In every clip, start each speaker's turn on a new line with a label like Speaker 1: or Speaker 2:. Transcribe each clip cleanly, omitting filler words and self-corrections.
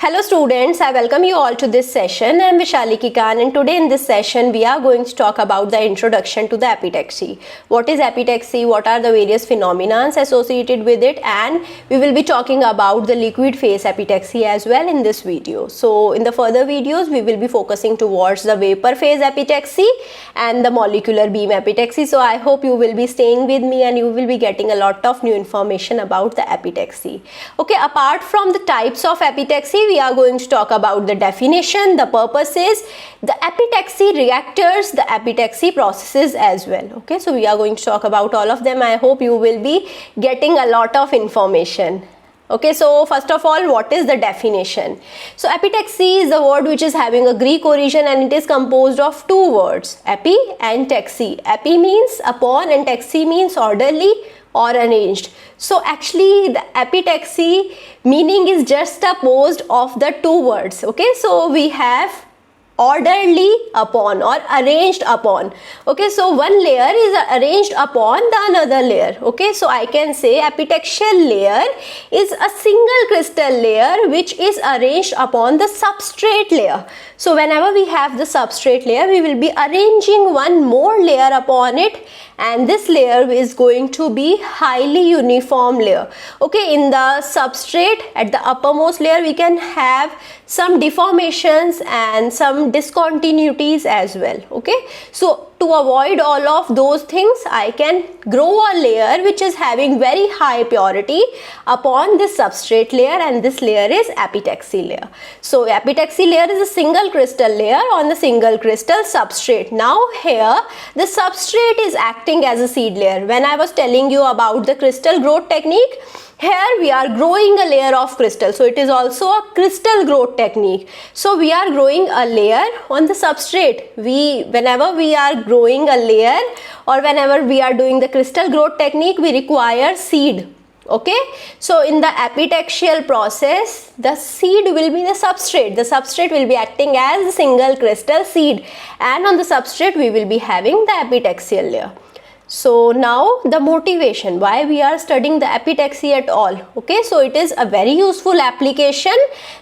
Speaker 1: Hello students, I welcome you all to this session. I am Vishali Kikan and today in this session we are going to talk about the introduction to the epitaxy. What is epitaxy, what are the various phenomena associated with it, and we will be talking about the liquid phase epitaxy as well in this video. So in the further videos we will be focusing towards the vapor phase epitaxy and the molecular beam epitaxy. So I hope you will be staying with me and you will be getting a lot of new information about the epitaxy. Okay, apart from the types of epitaxy, we are going to talk about the definition, the purposes, the epitaxy reactors, the epitaxy processes as well. Okay, so we are going to talk about all of them. I hope you will be getting a lot of information. Okay, so first of all, what is the definition? So epitaxy is a word which is having a Greek origin and it is composed of two words, epi and taxi. Epi means upon and taxi means orderly or arranged. So actually the epitaxy meaning is just opposed of the two words. Okay, so we have orderly upon or arranged upon. Okay, so one layer is arranged upon the another layer. Okay, so I can say epitaxial layer is a single crystal layer which is arranged upon the substrate layer. So whenever we have the substrate layer, we will be arranging one more layer upon it, and this layer is going to be highly uniform layer. Okay, in the substrate at the uppermost layer we can have some deformations and some discontinuities as well. Okay, so to avoid all of those things, I can grow a layer which is having very high purity upon this substrate layer, and this layer is epitaxy layer. So epitaxy layer is a single crystal layer on the single crystal substrate. Now here the substrate is acting as a seed layer. When I was telling you about the crystal growth technique, here we are growing a layer of crystal, so it is also a crystal growth technique. So we are growing a layer on the substrate. Whenever we are growing a layer or whenever we are doing the crystal growth technique, we require seed. Okay, so in the epitaxial process, the seed will be the substrate. The substrate will be acting as a single crystal seed, and on the substrate we will be having the epitaxial layer. So now the motivation why we are studying the epitaxy at all. Okay, so it is a very useful application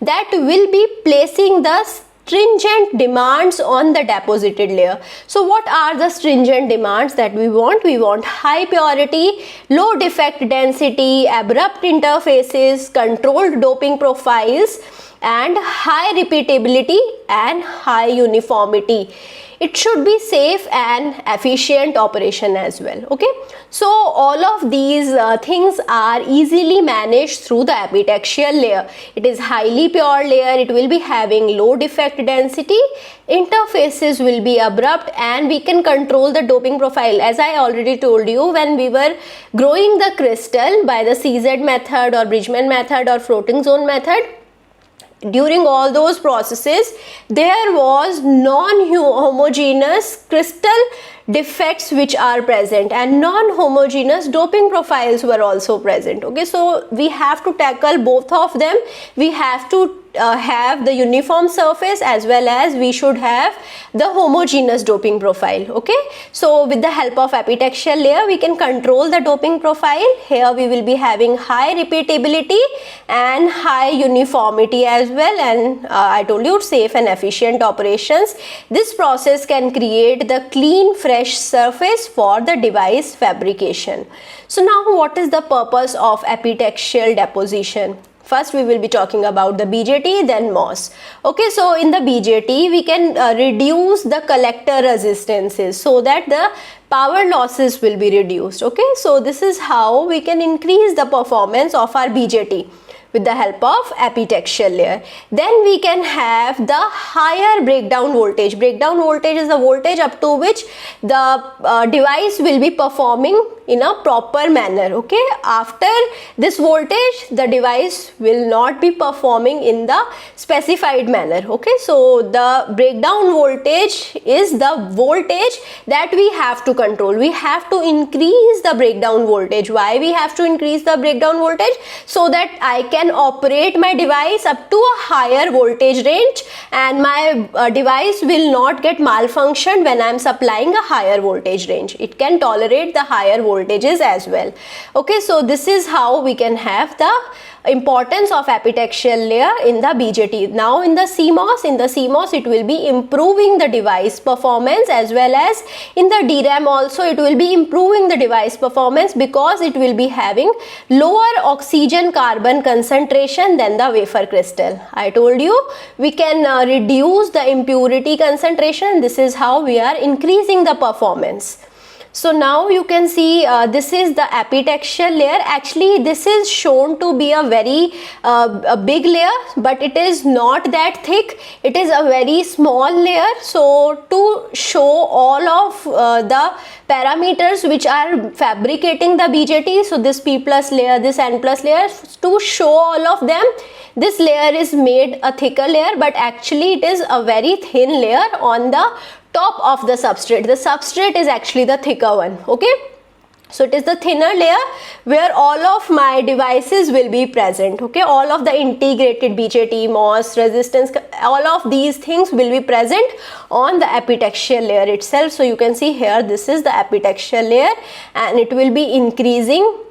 Speaker 1: that will be placing the stringent demands on the deposited layer. So what are the stringent demands that we want? We want high purity, low defect density, abrupt interfaces, controlled doping profiles, and high repeatability and high uniformity. It should be safe and efficient operation as well. Okay, so all of these things are easily managed through the epitaxial layer. It is highly pure layer, it will be having low defect density, interfaces will be abrupt, and we can control the doping profile. As I already told you, when we were growing the crystal by the CZ method or Bridgman method or floating zone method, during all those processes there was non-homogeneous crystal defects which are present, and non-homogeneous doping profiles were also present. Okay, so we have to tackle both of them. We have to have the uniform surface as well as we should have the homogeneous doping profile. Okay, so with the help of epitaxial layer we can control the doping profile. Here we will be having high repeatability and high uniformity as well, and I told you safe and efficient operations. This process can create the clean fresh surface for the device fabrication. So now what is the purpose of epitaxial deposition? First we will be talking about the BJT, then MOS. Okay, so in the BJT we can reduce the collector resistances so that the power losses will be reduced. Okay, so this is how we can increase the performance of our BJT with the help of epitaxial layer. Then we can have the higher breakdown voltage. Breakdown voltage is the voltage up to which the device will be performing in a proper manner. Okay, after this voltage the device will not be performing in the specified manner. Okay, so the breakdown voltage is the voltage that we have to control. We have to increase the breakdown voltage. Why we have to increase the breakdown voltage? So that I can operate my device up to a higher voltage range and my device will not get malfunctioned when I am supplying a higher voltage range. It can tolerate the higher voltage voltages as well. Okay, so this is how we can have the importance of epitaxial layer in the BJT. Now in the CMOS it will be improving the device performance, as well as in the DRAM also it will be improving the device performance, because it will be having lower oxygen carbon concentration than the wafer crystal. I told you we can reduce the impurity concentration. This is how we are increasing the performance. So now you can see this is the epitaxial layer. Actually this is shown to be a very a big layer, but it is not that thick. It is a very small layer. So to show all of the parameters which are fabricating the BJT, so this P plus layer, this N plus layer, to show all of them, this layer is made a thicker layer, but actually it is a very thin layer on the top of the substrate. The substrate is actually the thicker one. Okay, so it is the thinner layer where all of my devices will be present. Okay, all of the integrated BJT, MOS, resistance, all of these things will be present on the epitaxial layer itself. So you can see here, this is the epitaxial layer, and it will be increasing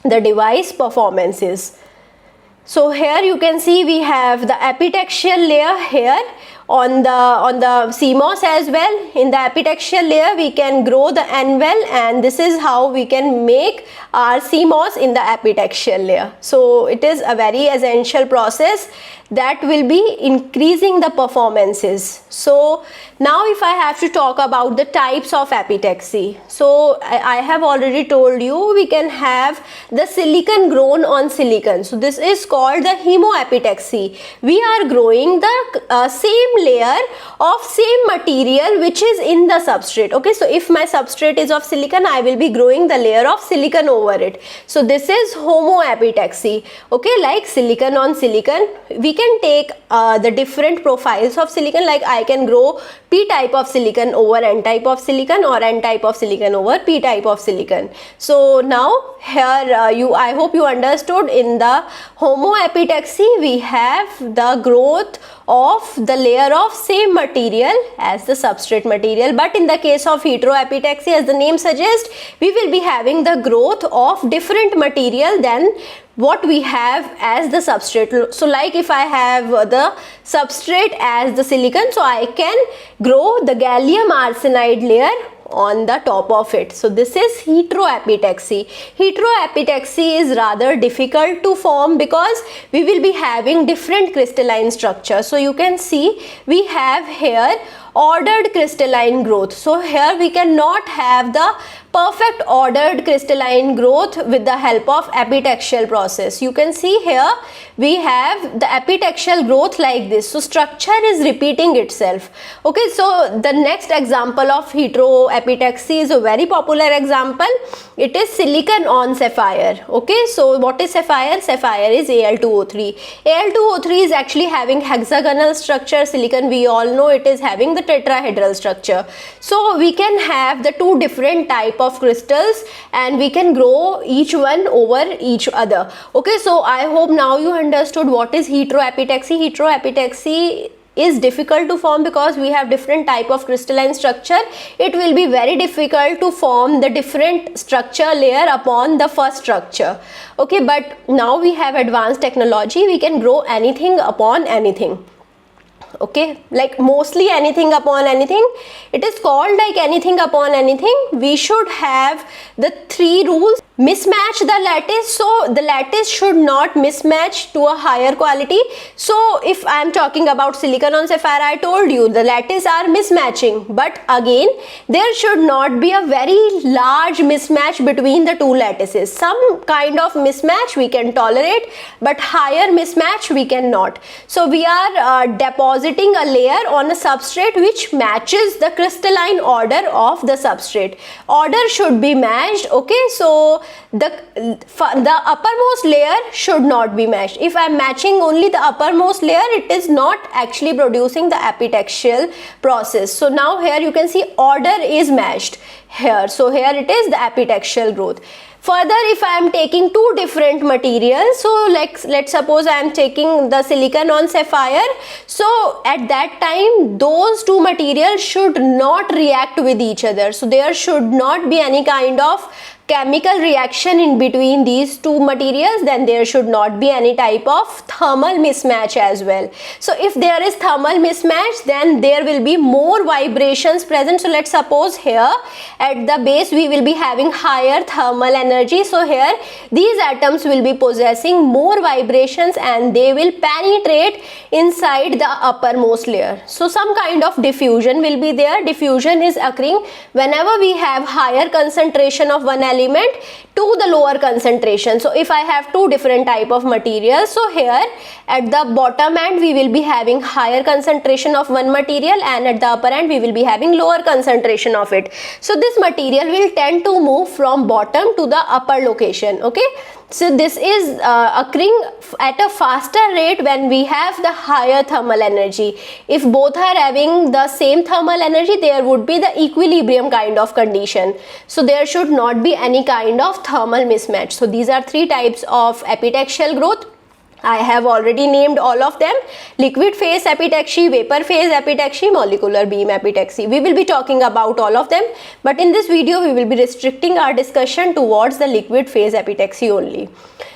Speaker 1: the device performances. So here you can see we have the epitaxial layer here on the CMOS as well. In the epitaxial layer we can grow the N-well, and this is how we can make our CMOS in the epitaxial layer. So it is a very essential process that will be increasing the performances. So now if I have to talk about the types of epitaxy, so I have already told you we can have the silicon grown on silicon. So this is called the hemoepitaxy. We are growing the same layer of same material which is in the substrate. Okay, so if my substrate is of silicon, I will be growing the layer of silicon over it. So this is homoepitaxy. Okay, like silicon on silicon. We can take the different profiles of silicon, like I can grow P type of silicon over N type of silicon, or N type of silicon over P type of silicon. So now here I hope you understood, in the homoepitaxy we have the growth of the layer of same material as the substrate material, but in the case of heteroepitaxy, as the name suggests, we will be having the growth of different material than what we have as the substrate. So like if I have the substrate as the silicon, so I can grow the gallium arsenide layer on the top of it. So this is heteroepitaxy. Heteroepitaxy is rather difficult to form because we will be having different crystalline structure. So you can see we have here ordered crystalline growth. So here we cannot have the perfect ordered crystalline growth with the help of epitaxial process. You can see here we have the epitaxial growth like this. So structure is repeating itself. Okay, so the next example of heteroepitaxy is a very popular example. It is silicon on sapphire. Okay, so what is sapphire? Sapphire is Al2O3. Al2O3 is actually having hexagonal structure. Silicon, we all know, it is having the tetrahedral structure. So we can have the two different type of crystals, and we can grow each one over each other. Okay, so I hope now you understood what is heteroepitaxy. Heteroepitaxy is difficult to form because we have different type of crystalline structure. It will be very difficult to form the different structure layer upon the first structure. Okay, but now we have advanced technology. We can grow anything upon anything. Okay, like mostly anything upon anything. It is called like anything upon anything. We should have the three rules. Mismatch the lattice, so the lattice should not mismatch to a higher quality. So if I am talking about silicon on sapphire, I told you the lattice are mismatching, but again there should not be a very large mismatch between the two lattices. Some kind of mismatch we can tolerate, but higher mismatch we cannot. So we are depositing a layer on a substrate which matches the crystalline order of the substrate. Order should be matched. Okay, so the uppermost layer should not be matched. If I am matching only the uppermost layer, it is not actually producing the epitaxial process. So now here you can see order is matched here. So here it is the epitaxial growth. Further, if I am taking two different materials, so let's suppose I am taking the silicon on sapphire, so at that time those two materials should not react with each other. So there should not be any kind of chemical reaction in between these two materials, then there should not be any type of thermal mismatch as well. So if there is thermal mismatch, then there will be more vibrations present. So let's suppose here at the base we will be having higher thermal energy. So here these atoms will be possessing more vibrations and they will penetrate inside the uppermost layer. So some kind of diffusion will be there. Diffusion is occurring whenever we have higher concentration of one element to the lower concentration. So if I have two different type of materials, so here at the bottom end we will be having higher concentration of one material and at the upper end we will be having lower concentration of it. So this material will tend to move from bottom to the upper location. Okay, so this is occurring at a faster rate when we have the higher thermal energy. If both are having the same thermal energy, there would be the equilibrium kind of condition. So there should not be any kind of thermal mismatch. So these are three types of epitaxial growth. I have already named all of them: liquid phase epitaxy, vapor phase epitaxy, molecular beam epitaxy. We will be talking about all of them, but in this video we will be restricting our discussion towards the liquid phase epitaxy only.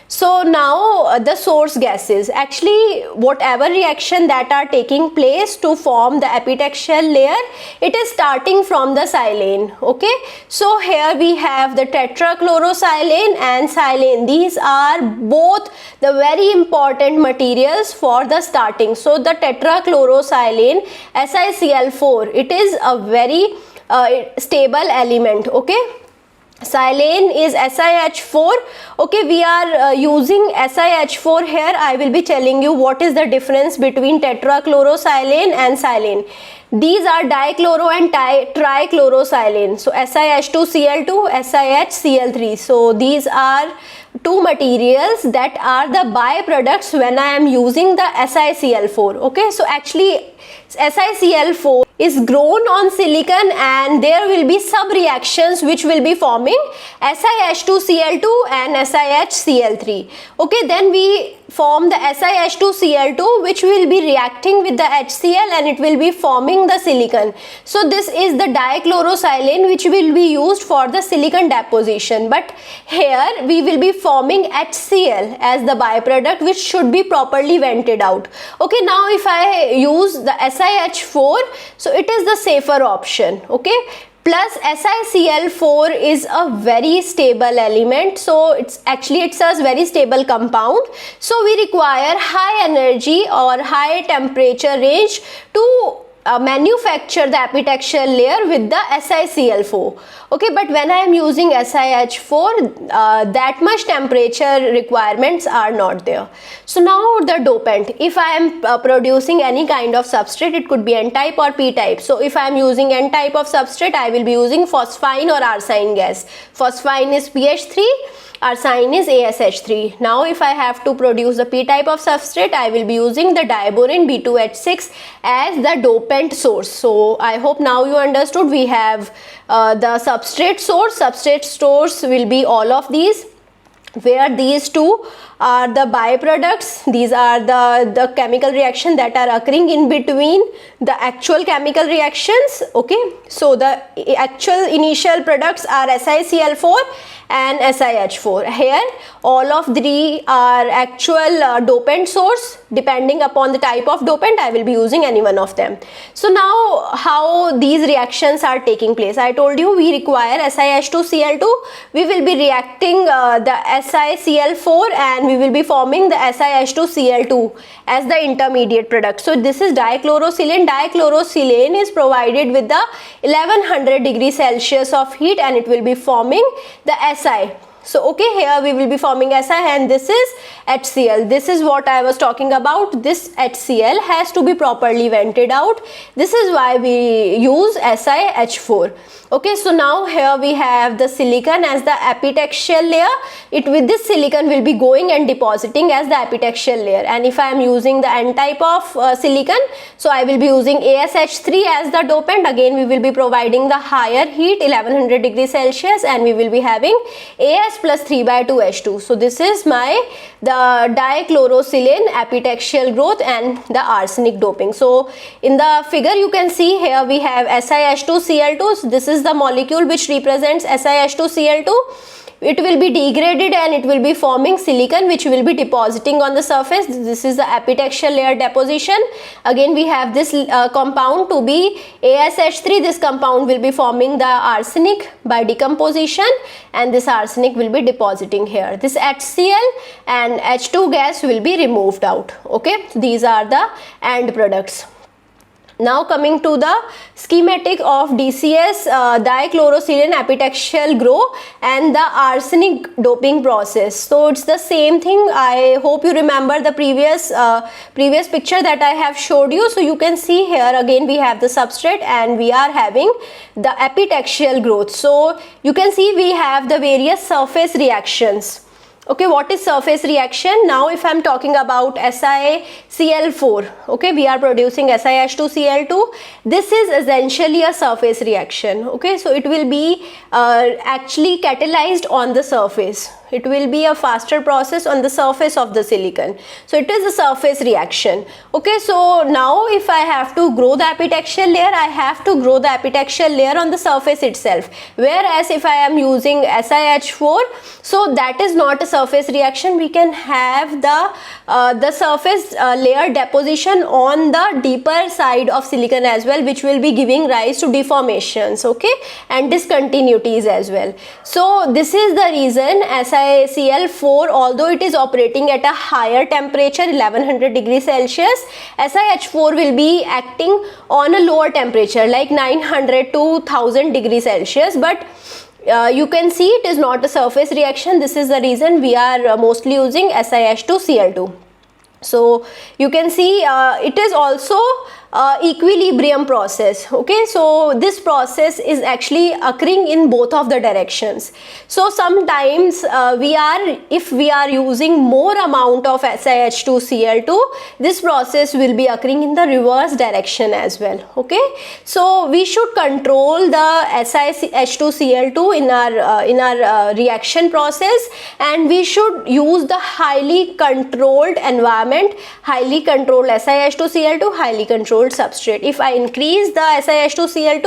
Speaker 1: So now the source gases, actually whatever reaction that are taking place to form the epitaxial layer, it is starting from the silane. Okay, so here we have the tetrachlorosilane and silane. These are both the very important materials for the starting. So the tetrachlorosilane, SiCl4, it is a very stable element. Okay, silane is SiH4. Okay, we are using SiH4 here. I will be telling you what is the difference between tetrachlorosilane and silane. These are dichloro and trichlorosilane. So SiH2Cl2, SiHCl3. So these are two materials that are the byproducts when I am using the SiCl4. Okay, so actually SiCl4 is grown on silicon and there will be sub reactions which will be forming SiH2Cl2 and SiHCl3. Okay, then we form the SiH2Cl2 which will be reacting with the HCl and it will be forming the silicon. So this is the dichlorosilane which will be used for the silicon deposition, but here we will be forming HCl as the byproduct which should be properly vented out. Okay, now if I use the SiH4, so it is the safer option. Okay, plus SiCl4 is a very stable element, so it's a very stable compound. So we require high energy or high temperature range to manufacture the epitaxial layer with the SiCl4. Okay, but when I am using SiH4, that much temperature requirements are not there. So now the dopant, if I am producing any kind of substrate, it could be n-type or p-type. So if I am using n-type of substrate, I will be using phosphine or arsine gas. Phosphine is PH3, arsine is ASH3. Now if I have to produce the p-type of substrate, I will be using the diborane B2H6 as the dopant source. So I hope now you understood. We have the substrate source will be all of these, where these two are the byproducts. These are the chemical reaction that are occurring in between the actual chemical reactions. Okay, so the actual initial products are SiCl4 and SiH4. Here all of three are actual dopant source. Depending upon the type of dopant, I will be using any one of them. So now how these reactions are taking place, I told you we require SiH2Cl2. We will be reacting the SiCl4 and we will be forming the SiH2Cl2 as the intermediate product. So this is dichlorosilane. Dichlorosilane is provided with the 1100 degrees Celsius of heat and it will be forming the Si. So okay, here we will be forming Si and this is HCl. This is what I was talking about. This HCl has to be properly vented out. This is why we use SiH4. Okay, so now here we have the silicon as the epitaxial layer. With this silicon will be going and depositing as the epitaxial layer, and if I am using the n-type of silicon, so I will be using ASH3 as the dopant. Again we will be providing the higher heat 1100 degrees Celsius and we will be having AS plus 3/2H2. So this is the dichlorosilane epitaxial growth and the arsenic doping. So in the figure you can see here we have SiH2Cl2. So this is the molecule which represents SiH2Cl2. it will be degraded and it will be forming silicon which will be depositing on the surface. This is the epitaxial layer deposition. Again we have this compound to be AsH3. This compound will be forming the arsenic by decomposition, and this arsenic will be depositing here. This HCl and H2 gas will be removed out. Okay, these are the end products. Now coming to the schematic of DCS dichlorosilane epitaxial grow and the arsenic doping process. So it's the same thing. I hope you remember the previous picture that I have showed you. So you can see here again we have the substrate and we are having the epitaxial growth. So you can see we have the various surface reactions. Okay, what is surface reaction? Now if I am talking about SiCl4, okay, we are producing SiH2Cl2. This is essentially a surface reaction. Okay, so it will be actually catalyzed on the surface. It will be a faster process on the surface of the silicon. So it is a surface reaction. Okay, so now if I have to grow the epitaxial layer, I have to grow the epitaxial layer on the surface itself. Whereas if I am using SiH4, so that is not a surface reaction. We can have the surface layer deposition on the deeper side of silicon as well, which will be giving rise to deformations, okay, and discontinuities as well. So this is the reason SiCl4, although it is operating at a higher temperature 1100 degrees Celsius, SiH4 will be acting on a lower temperature like 900 to 1000 degrees Celsius, but you can see it is not a surface reaction. This is the reason we are mostly using SiH2Cl2. So you can see it is also equilibrium process. Okay, so this process is actually occurring in both of the directions. So sometimes if we are using more amount of SiH2Cl2, this process will be occurring in the reverse direction as well. Okay, so we should control the SiH2Cl2 in our reaction process, and we should use the highly controlled environment, highly controlled SiH2Cl2, highly controlled substrate. If I increase the SiH2Cl2,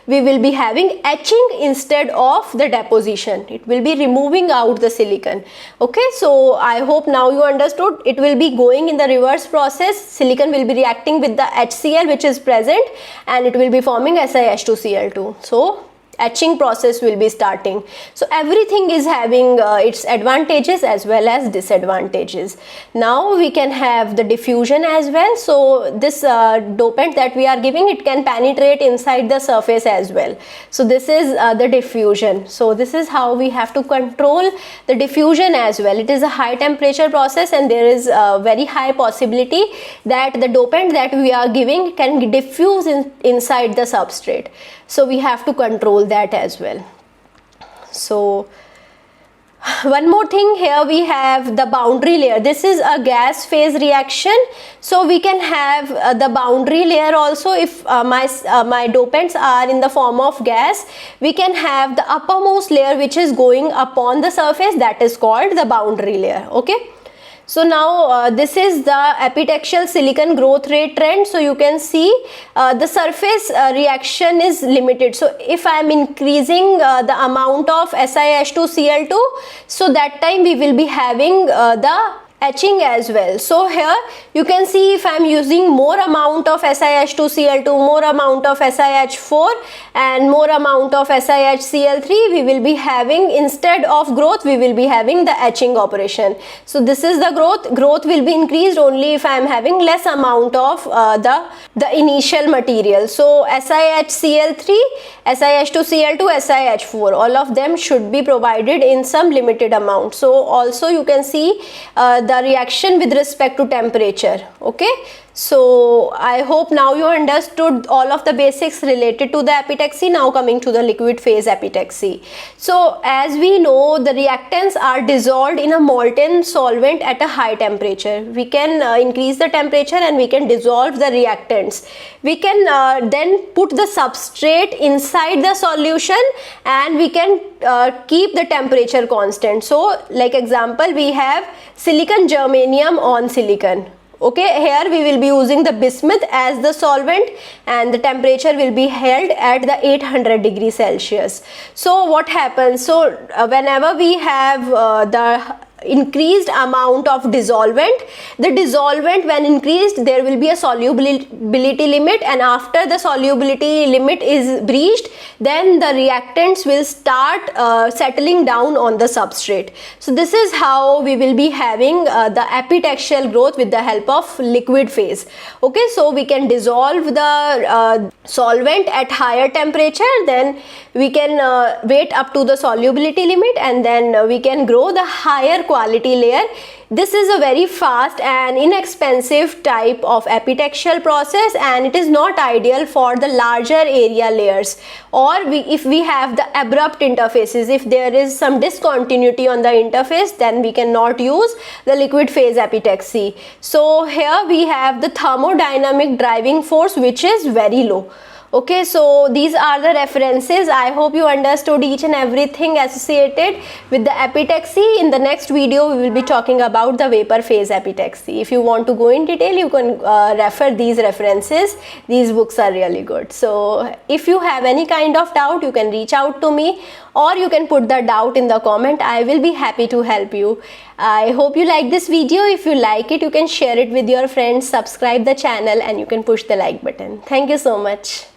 Speaker 1: we will be having etching instead of the deposition. It will be removing out the silicon. Okay, so I hope now you understood. It will be going in the reverse process. Silicon will be reacting with the HCl which is present, and it will be forming SiH2Cl2. So etching process will be starting. So everything is having its advantages as well as disadvantages. Now we can have the diffusion as well. So this dopant that we are giving, it can penetrate inside the surface as well. So this is the diffusion. So this is how we have to control the diffusion as well. It is a high temperature process, and there is a very high possibility that the dopant that we are giving can diffuse inside the substrate. So we have to control that as well. So one more thing, here we have the boundary layer. This is a gas phase reaction, so we can have the boundary layer also. If my dopants are in the form of gas, we can have the uppermost layer which is going upon the surface, that is called the boundary layer. Okay, so now this is the epitaxial silicon growth rate trend. So you can see the surface reaction is limited. So if I am increasing the amount of SiH2Cl2, so that time we will be having the etching as well. So here you can see if I am using more amount of SiH2Cl2, more amount of SiH4 and more amount of SiHCl3, we will be having, instead of growth, we will be having the etching operation. So this is the growth will be increased only if I am having less amount of the initial material. So SiHCl3, SiH2Cl2, SiH4, all of them should be provided in some limited amount. So also you can see the reaction with respect to temperature. Okay, so I hope now you understood all of the basics related to the epitaxy. Now coming to the liquid phase epitaxy. So as we know, the reactants are dissolved in a molten solvent at a high temperature. We can increase the temperature and we can dissolve the reactants. We can then put the substrate inside the solution and we can keep the temperature constant. So like example, we have silicon germanium on silicon. Okay, here we will be using the bismuth as the solvent, and the temperature will be held at the 800 degrees Celsius. So what happens? So whenever we have the increased amount of dissolvent, the dissolvent when increased, there will be a solubility limit, and after the solubility limit is breached, then the reactants will start settling down on the substrate. So this is how we will be having the epitaxial growth with the help of liquid phase. Okay, so we can dissolve the solvent at higher temperature, then we can wait up to the solubility limit, and then we can grow the higher quality layer. This is a very fast and inexpensive type of epitaxial process, and it is not ideal for the larger area layers, or if we have the abrupt interfaces, if there is some discontinuity on the interface, then we cannot use the liquid phase epitaxy. So here we have the thermodynamic driving force, which is very low. Okay, so these are the references. I hope you understood each and everything associated with the epitaxy. In the next video, we will be talking about the vapor phase epitaxy. If you want to go in detail, you can refer these references. These books are really good. So if you have any kind of doubt, you can reach out to me, or you can put the doubt in the comment. I will be happy to help you. I hope you like this video. If you like it, you can share it with your friends, subscribe the channel, and you can push the like button. Thank you so much.